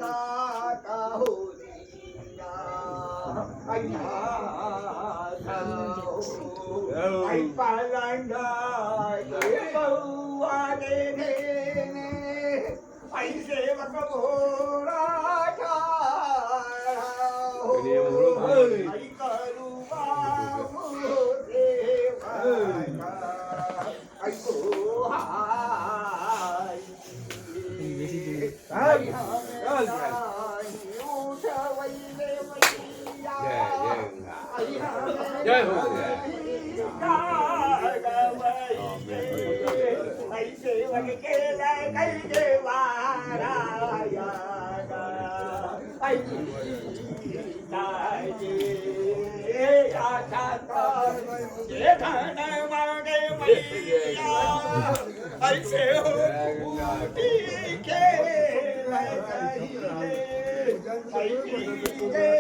दाता होलिया आई पालांडा बउआ दे देने आई सेवक भोरा आई करुआ आई I